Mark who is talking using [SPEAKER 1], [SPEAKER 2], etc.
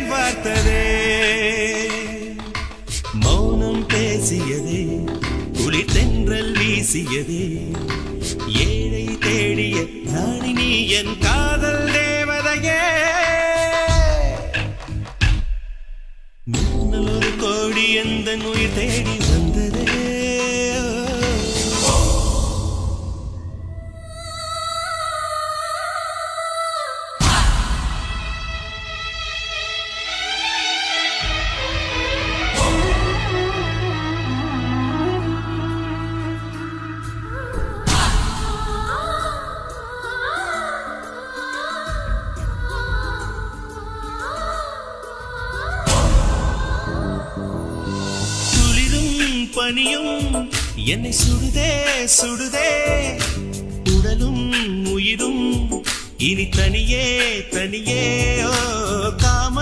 [SPEAKER 1] தேன் பார்த்ததே மௌனம் பேசியதே குளிர் தென்றல் வீசியதே ஏழை தேடிய ராணி நீ என் காதல் தேவதையே மின்னல் ஒரு கோடி எந்த உயிர் தேடி வந்ததே பனியும் என்னை சுடுதே சுடுதே உடலும் உயிரும் இனி தனியே தனியே